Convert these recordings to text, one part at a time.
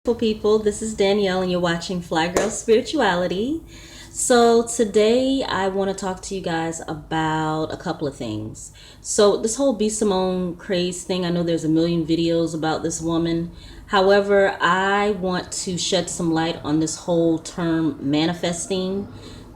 People, this is Danielle and you're watching Fly Girl Spirituality. So today I want to talk to you guys about a couple of things. So this whole b.simone craze thing, I know there's a million videos about this woman. However, I want to shed some light on this whole term manifesting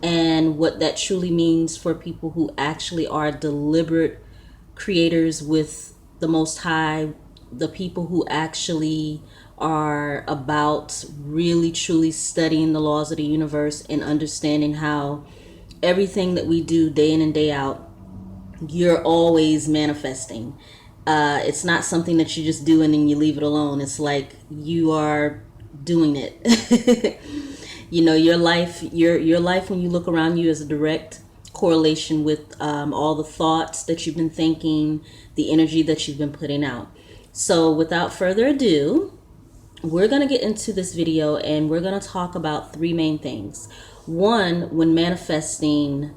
and what that truly means for people who actually are deliberate creators with the Most High, the people who actually are about really truly studying the laws of the universe and understanding how everything that we do day in and day out, you're always manifesting. It's not something that you just do and then you leave it alone. It's like you are doing it. Your life when you look around you is a direct correlation with all the thoughts that you've been thinking, the energy that you've been putting out. So without further ado, we're going to get into this video and we're going to talk about three main things. One, when manifesting,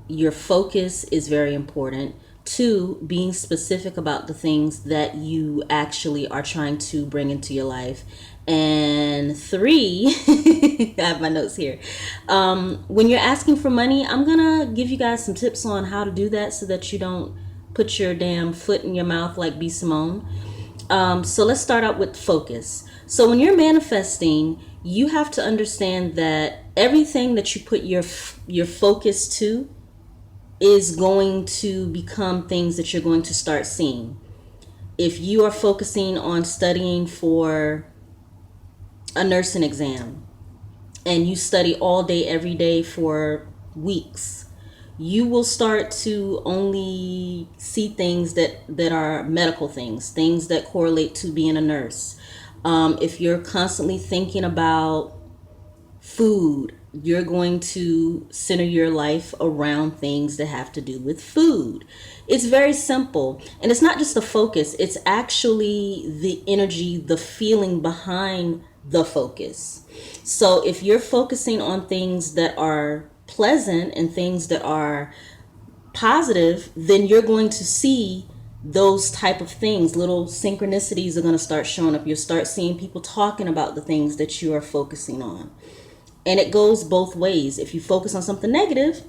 your focus is very important. Two, being specific about the things that you actually are trying to bring into your life. And three, I have my notes here. When you're asking for money, I'm going to give you guys some tips on how to do that so that you don't put your damn foot in your mouth like b.simone. So let's start out with focus. So when you're manifesting, you have to understand that everything that you put your focus to is going to become things that you're going to start seeing. If you are focusing on studying for a nursing exam and you study all day every day for weeks, you will start to only see things that are medical things that correlate to being a nurse. If you're constantly thinking about food, you're going to center your life around things that have to do with food. It's very simple. And it's not just the focus, it's actually the energy, the feeling behind the focus. So if you're focusing on things that are pleasant and things that are positive, then you're going to see those type of things. Little synchronicities are going to start showing up. You'll start seeing people talking about the things that you are focusing on. And it goes both ways. If you focus on something negative,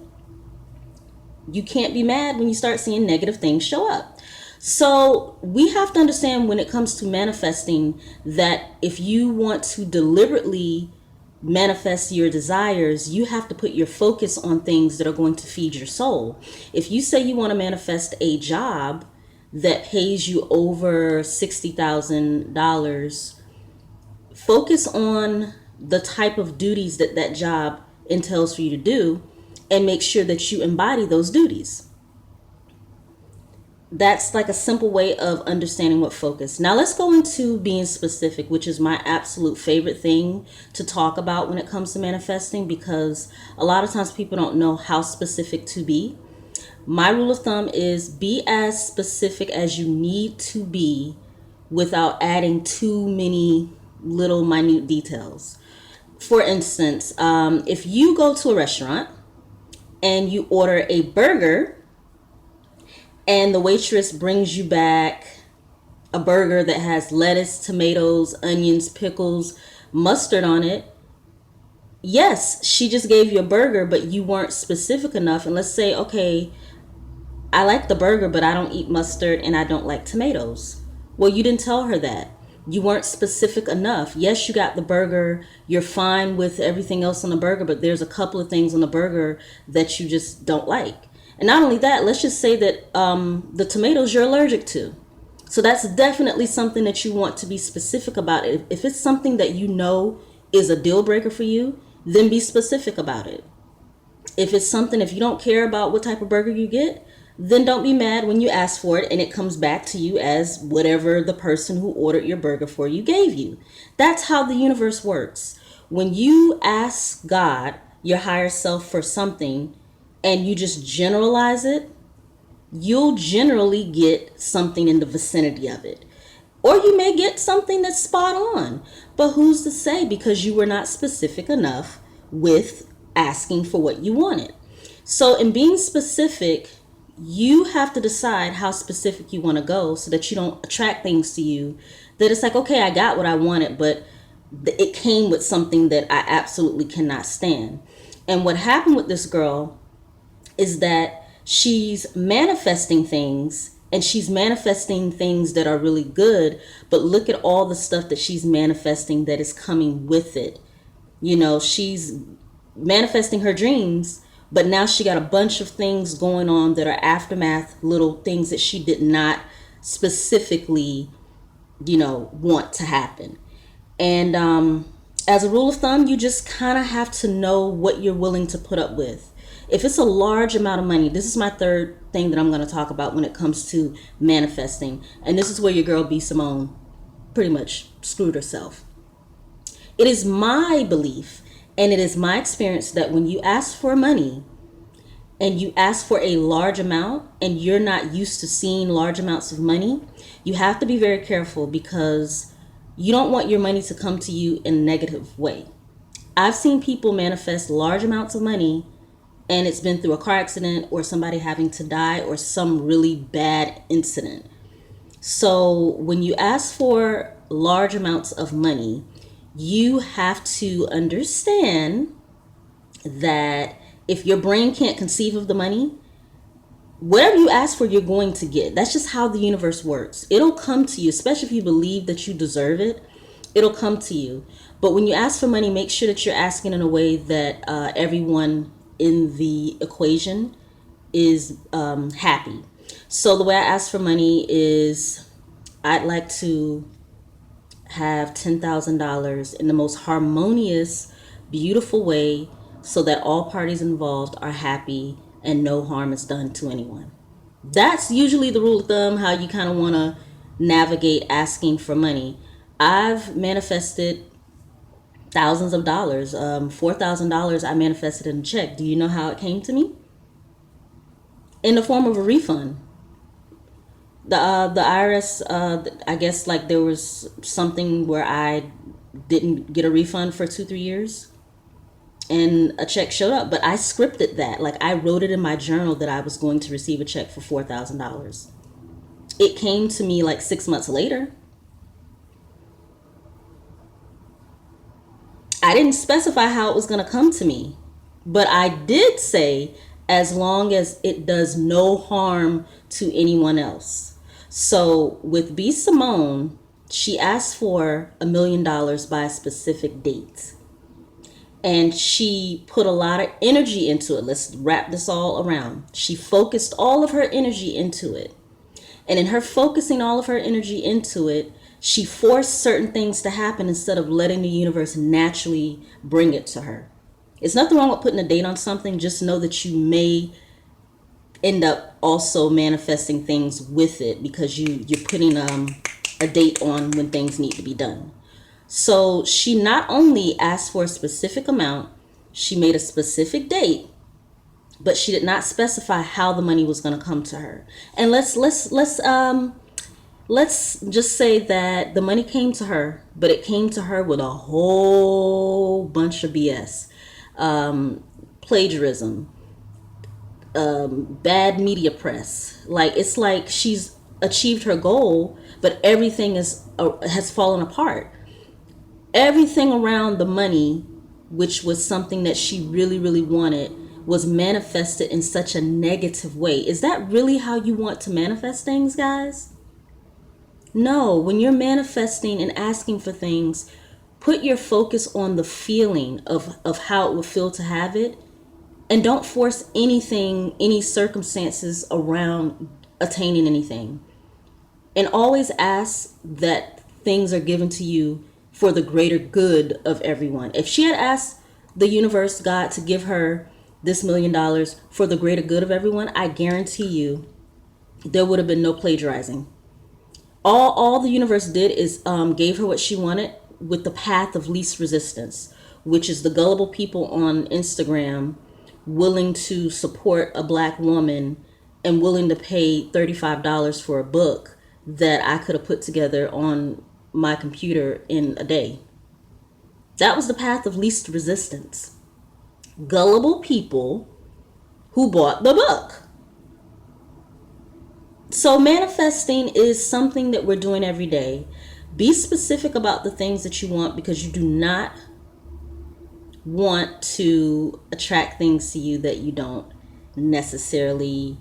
you can't be mad when you start seeing negative things show up. So we have to understand when it comes to manifesting that if you want to deliberately manifest your desires, you have to put your focus on things that are going to feed your soul. If you say you want to manifest a job that pays you over $60,000, focus on the type of duties that that job entails for you to do and make sure that you embody those duties. That's like a simple way of understanding what focus. Now let's go into being specific, which is my absolute favorite thing to talk about when it comes to manifesting, because a lot of times people don't know how specific to be. My rule of thumb is be as specific as you need to be without adding too many little minute details. For instance, if you go to a restaurant and you order a burger and the waitress brings you back a burger that has lettuce, tomatoes, onions, pickles, mustard on it, yes, she just gave you a burger, but you weren't specific enough. And let's say, okay, I like the burger, but I don't eat mustard and I don't like tomatoes. Well, you didn't tell her that. You weren't specific enough. Yes, you got the burger. You're fine with everything else on the burger, but there's a couple of things on the burger that you just don't like. And not only that, let's just say that the tomatoes you're allergic to. So that's definitely something that you want to be specific about. If it's something that you know is a deal breaker for you, then be specific about it. If it's something, if you don't care about what type of burger you get, then don't be mad when you ask for it and it comes back to you as whatever the person who ordered your burger for you gave you. That's how the universe works. When you ask God, your higher self, for something and you just generalize it, you'll generally get something in the vicinity of it. Or you may get something that's spot on. But who's to say, because you were not specific enough with asking for what you wanted. So in being specific, you have to decide how specific you want to go so that you don't attract things to you that it's like, okay, I got what I wanted, but it came with something that I absolutely cannot stand. And what happened with this girl is that she's manifesting things, and she's manifesting things that are really good, but look at all the stuff that she's manifesting that is coming with it. You know, she's manifesting her dreams, but now she got a bunch of things going on that are aftermath, little things that she did not specifically, want to happen. And as a rule of thumb, you just kind of have to know what you're willing to put up with. If it's a large amount of money, this is my third thing that I'm going to talk about when it comes to manifesting. And this is where your girl b.simone pretty much screwed herself. It is my belief and it is my experience that when you ask for money and you ask for a large amount and you're not used to seeing large amounts of money, you have to be very careful, because you don't want your money to come to you in a negative way. I've seen people manifest large amounts of money and it's been through a car accident or somebody having to die or some really bad incident. So when you ask for large amounts of money, you have to understand that if your brain can't conceive of the money, whatever you ask for, you're going to get. That's just how the universe works. It'll come to you, especially if you believe that you deserve it. It'll come to you. But when you ask for money, make sure that you're asking in a way that everyone in the equation is happy. So the way I ask for money is, I'd like to have $10,000 in the most harmonious, beautiful way so that all parties involved are happy and no harm is done to anyone. That's usually the rule of thumb, how you kind of want to navigate asking for money. I've manifested thousands of dollars. $4,000 I manifested in a check. Do you know how it came to me? In the form of a refund. The IRS, I guess like there was something where I didn't get a refund for 2-3 years, and a check showed up, but I scripted that. Like, I wrote it in my journal that I was going to receive a check for $4,000. It came to me like 6 months later. I didn't specify how it was going to come to me, but I did say as long as it does no harm to anyone else. So with b.simone, she asked for $1 million by a specific date. And she put a lot of energy into it. Let's wrap this all around. She focused all of her energy into it. And in her focusing all of her energy into it, she forced certain things to happen instead of letting the universe naturally bring it to her. It's nothing wrong with putting a date on something. Just know that you may end up also manifesting things with it, because you're putting a date on when things need to be done. So she not only asked for a specific amount, she made a specific date, but she did not specify how the money was going to come to her. And let's just say that the money came to her, but it came to her with a whole bunch of BS, plagiarism, bad media press. Like, it's like she's achieved her goal, but everything has fallen apart. Everything around the money, which was something that she really, really wanted, was manifested in such a negative way. Is that really how you want to manifest things, guys? No, when you're manifesting and asking for things, put your focus on the feeling of how it would feel to have it, and don't force anything, any circumstances around attaining anything. And always ask that things are given to you for the greater good of everyone. If she had asked the universe, God, to give her this $1 million for the greater good of everyone, I guarantee you there would have been no plagiarizing. All the universe did is gave her what she wanted with the path of least resistance, which is the gullible people on Instagram willing to support a black woman and willing to pay $35 for a book that I could have put together on my computer in a day. That was the path of least resistance. Gullible people who bought the book. So manifesting is something that we're doing every day, Be specific about the things that you want, because you do not want to attract things to you that you don't necessarily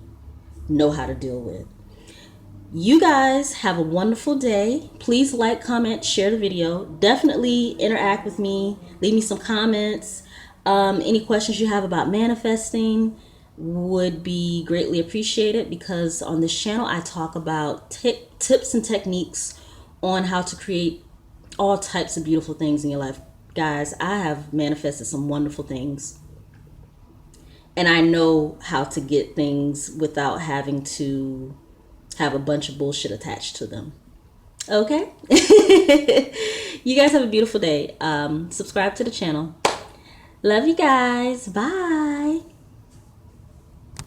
know how to deal with. You guys have a wonderful day. Please like, comment, share the video. Definitely interact with me. Leave me some comments. Any questions you have about manifesting would be greatly appreciated, because on this channel I talk about tips and techniques on how to create all types of beautiful things in your life. Guys, I have manifested some wonderful things, and I know how to get things without having to have a bunch of bullshit attached to them. Okay? You guys have a beautiful day. Subscribe to the channel. Love you guys. Bye.